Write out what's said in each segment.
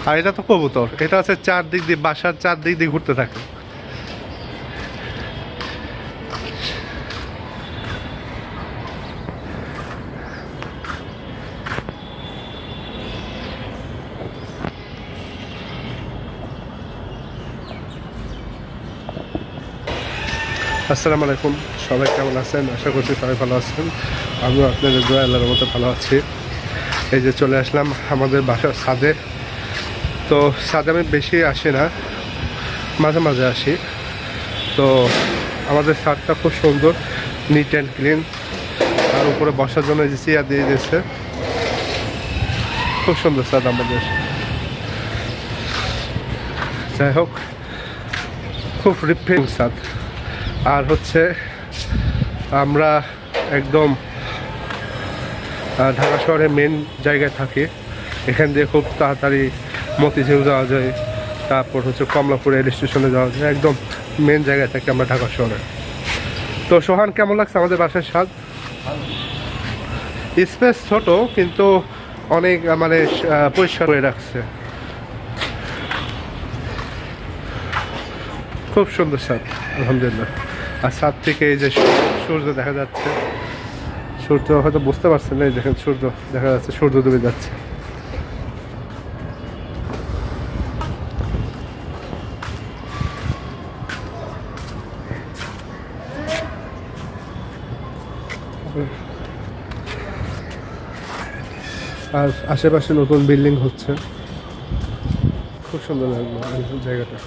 আর এটা তো কবুতর, এটা আছে চারদিক দিয়ে, বাসার চারদিক দিয়ে ঘুরতে থাকে। আসসালামু আলাইকুম, সবাই কেমন আছেন? আশা করছি সবাই ভালো আছেন। আমিও আপনাদের দোয়া আল্লাহর মতো ভালো আছি। এই যে চলে আসলাম আমাদের বাসার ছাদে। তো ছাদে আমি বেশি আসি না, মাঝে মাঝে আসি। তো আমাদের ছাদটা খুব সুন্দর, নিট অ্যান্ড ক্লিন। আর উপরে বসার জন্য যে চেয়ার দিয়ে দিয়েছে, খুব সুন্দর ছাদ আমাদের। যাই হোক, খুব রিফ্রেশিং ছাদ। আর হচ্ছে আমরা একদম ঢাকা শহরের মেন জায়গায় থাকি। এখান দিয়ে খুব তাড়াতাড়ি মতিঝিল যাওয়া যায়, তারপর হচ্ছে কমলাপুর রেল স্টেশনে যাওয়া যায়। একদম মেন জায়গায় থাকি আমরা ঢাকা শহরে। তো সোহান, কেমন লাগছে আমাদের বাসার ছাদ? স্পেস ছোট, কিন্তু অনেক মানে পরিষ্কার করে রাখছে। খুব সুন্দর ছাদ, আলহামদুলিল্লাহ। আর ছাদ থেকে এই যে সূর্য দেখা যাচ্ছে, সূর্য হয়তো বুঝতে পারছেন না, দেখেন সূর্য দেখা যাচ্ছে, সূর্য ডুবে যাচ্ছে। আর আশেপাশে নতুন বিল্ডিং হচ্ছে, খুব সুন্দর লাগলো জায়গাটা।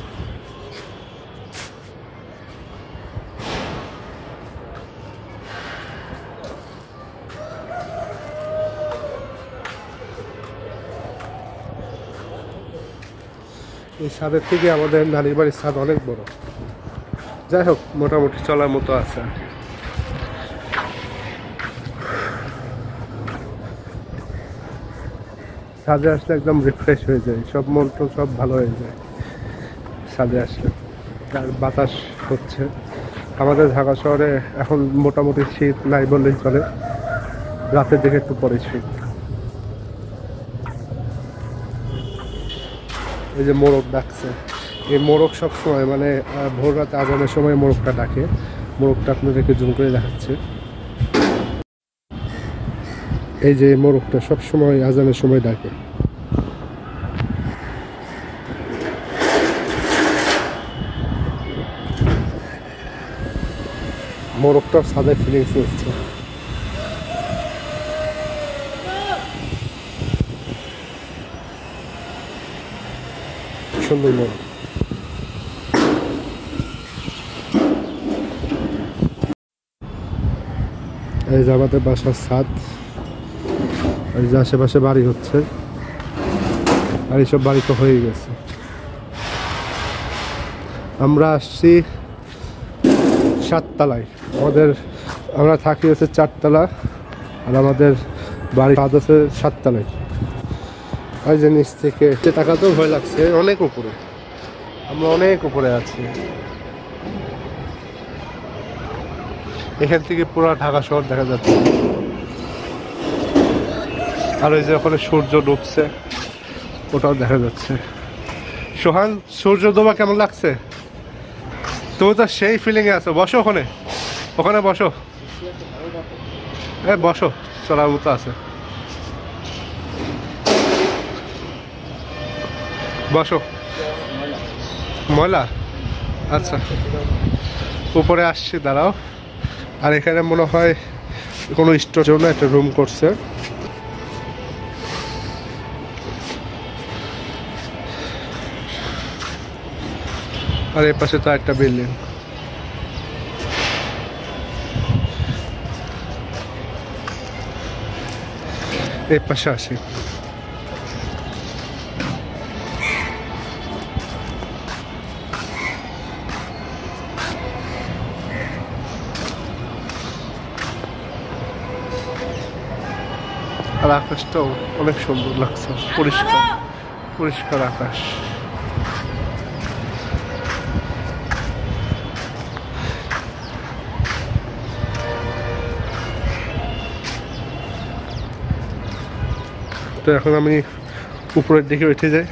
এই ছাদের থেকে আমাদের নানির বাড়ির ছাদ অনেক বড়। যাই হোক, মোটামুটি চলার মতো আছে। ছাদে আসলে একদম রিফ্রেশ হয়ে যায়, সব মন তো সব ভালো হয়ে যায় ছাদে আসলে। আর বাতাস হচ্ছে। আমাদের ঢাকা শহরে এখন মোটামুটি শীত নাই বললেই চলে, রাতের দিকে একটু পরে শীত। এই যে মোরগ ডাকছে, এই মোরগ সবসময় মানে ভোর রাতে আজানের সময় মোরগটা ডাকে। মোরগটা আপনাদেরকে জুম করে দেখাচ্ছে। এই যে মোরগটা সবসময় আজানের সময় ডাকে। মোরগটা ছাদের ফিলিংস নিচ্ছে। সুন্দর মোরগ। এই যে আমাদের বাসার ছাদ, এই যে আশেপাশে বাড়ি হচ্ছে, আর এইসব বাড়ি তো হয়ে গেছে। আমরা আসছি 7 তলায়, আমরা থাকি হচ্ছে 4 তলা, আর আমাদের বাড়ি ছাদ আছে 7 তলায়। এই যে নিচ থেকে তাকাতেও ভয় লাগছে, অনেক উপরে, আমরা অনেক উপরে আছি। এখান থেকে পুরো ঢাকা শহর দেখা যাচ্ছে। আর ওই যে ওখানে সূর্য ডুবছে, ওটাও দেখা যাচ্ছে। সোহান, সূর্য ডোবা কেমন লাগছে? তুমি তো সেই ফিলিং এ আছো। বসো ওখানে, ওখানে বসো, বসো, চলার মতো আছে। বসো। ময়লা? আচ্ছা, উপরে আসছি, দাঁড়াও। আর এখানে মনে হয় কোনো স্টোর জন্য একটা রুম করছে। আর এর পাশে তো একটা বিল্ডিং। এর পাশে আসি। আর আকাশটাও অনেক সুন্দর লাগছে, পরিষ্কার পরিষ্কার আকাশ। তো এখন আমি উপরের দিকে উঠে যাই।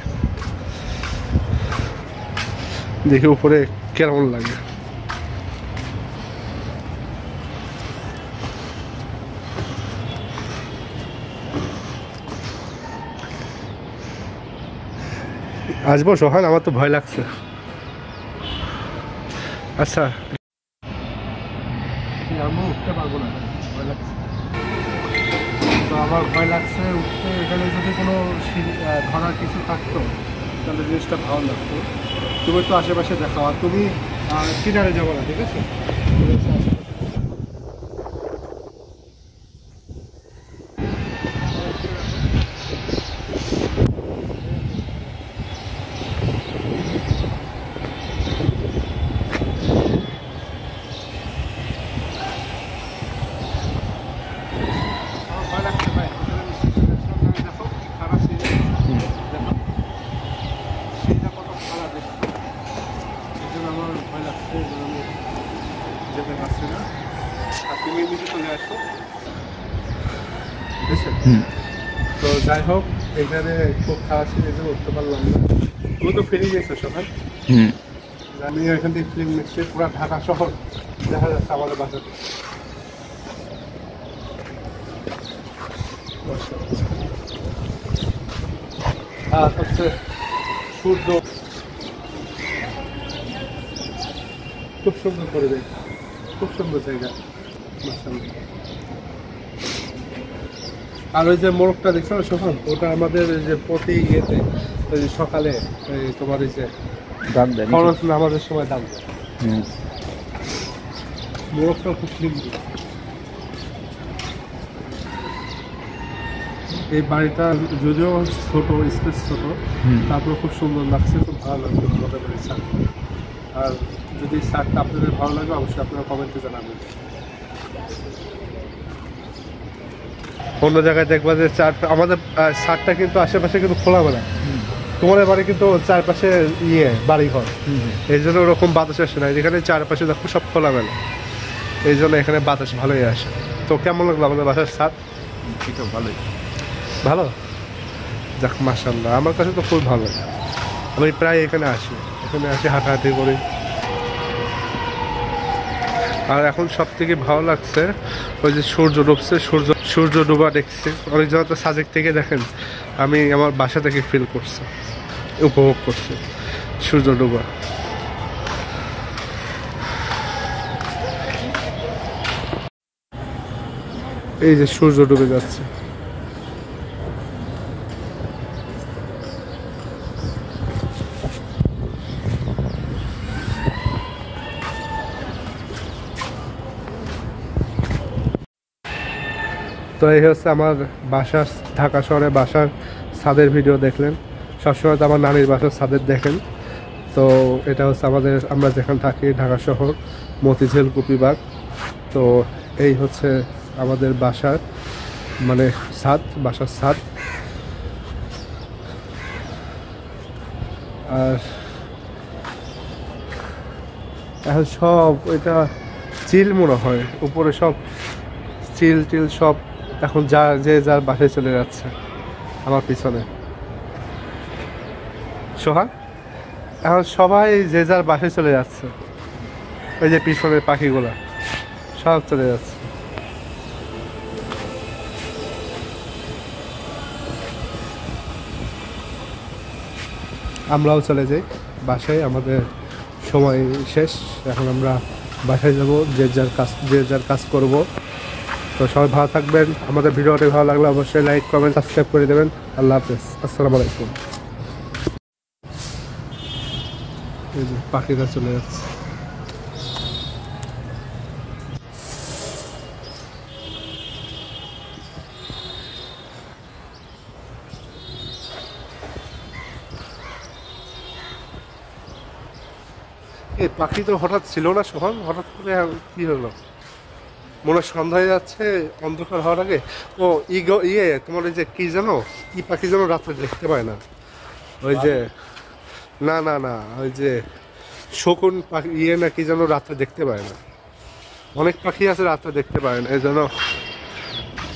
দেখি উপরে কেমন লাগে। আসবো সোহান, আমার তো ভয় লাগছে। আচ্ছা আমি উঠতে পারবো না, ভয় লাগছে। তো আমার ভয় লাগছে উঠতে। এখানে যদি কোনো ধরার কিছু থাকতো তাহলে জিনিসটা ভালো লাগতো। তুমি তো আশেপাশে দেখাও, আর তুমি কিনারে যাবো না, ঠিক আছে? তো যাই হোক, এখানে খুব খারাপ ছিল, এই জন্য উঠতে পারলাম না। তুমি তো ফিরে গেছো সকাল। আমি এখান থেকে ফিল্ম নিচ্ছি, পুরো ঢাকা শহর দেখা যাচ্ছে আমাদের বাসাতে। আর হচ্ছে সূর্য, খুব সুন্দর পরিবেশ, খুব সুন্দর জায়গা। আর ওই যে মোরগটা দেখছো না সোহান, ওটা আমাদের যে প্রতি ইয়েতে সকালে তোমার এই যে খরচ নামাজের সময় দাম দেয়। মোরগটাও খুব সুন্দর। এই বাড়িটা যদিও ছোট, স্পেস ছোট, তারপরে খুব সুন্দর লাগছে, খুব ভালো লাগছে আমাদের বাড়ির ছাদ। আর যদি ছাদটা আপনাদের ভালো লাগে অবশ্যই আপনারা কমেন্টে জানাবেন। অন্য জায়গায় দেখবা যে আমাদের ছাদটা কিন্তু আশেপাশে কিন্তু খোলামেলা। তোমাদের বাড়ি কিন্তু চারপাশে বাড়িঘর, এই জন্য ওরকম বাতাস আসে না। এখানে চারপাশে দেখো সব খোলামেলা, এই জন্য এখানে বাতাস ভালোই আসে। তো কেমন লাগলো আমাদের বাসার ছাদ? ভালোই, ভালো। যাক মাশাআল্লাহ, আমার কাছে তো খুব ভালো লাগে। আমি প্রায় এখানে আসি হাঁটাহাঁটি করি। আর এখন সব থেকে ভালো লাগছে ওই যে সূর্য ডুবছে, সূর্য ডুবা দেখছি। অনেক জায়গা তো সাজেক থেকে দেখেন, আমি আমার বাসা থেকে ফিল করছি, উপভোগ করছি সূর্য ডুবা। এই যে সূর্য ডুবে যাচ্ছে। তো এই হচ্ছে আমার বাসার, ঢাকা শহরে বাসার ছাদের ভিডিও দেখলেন। সবসময় তো আমার নানির বাসার ছাদের দেখেন। তো এটা হচ্ছে আমরা যেখানে থাকি ঢাকা শহর মতিঝিল গোপীবাগ। তো এই হচ্ছে আমাদের বাসার মানে বাসার ছাদ। আর এখন সব এটা চিল মনে হয়, উপরে সব চিল সব এখন যে যার বাসায় চলে যাচ্ছে। আমার পিছনে সোহান, এখন সবাই যে যার বাসায় চলে যাচ্ছে। ওই যে পিছনের পাখিগুলা সব চলে যাচ্ছে। আমরাও চলে যাই বাসায়, আমাদের সময় শেষ। এখন আমরা বাসায় যাব, যে যার কাজ করব। তো সবাই ভালো থাকবেন। আমাদের ভিডিওটি ভালো লাগলে অবশ্যই লাইক কমেন্ট সাবস্ক্রাইব করে দেবেন। আল্লাহ হাফেজ, আসসালামু আলাইকুম। এই যে পাখিরা চলে যাচ্ছে। এই পাখি তো হঠাৎ ছিল না সোহান, হঠাৎ করে কি হলো? মনে হয় সন্ধ্যা হয়ে যাচ্ছে, অন্ধকার হওয়ার আগে। ও তোমার ওই যে কি জানো, কি পাখি যেন রাত্রে দেখতে পায় না, ওই যে না ওই যে শকুন পাখি না কি যেন রাত্রে দেখতে পায় না। অনেক পাখি আছে রাত্রে দেখতে পায় না, এই জন্য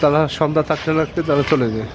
তারা সন্ধ্যা থাকতে তারা চলে যায়।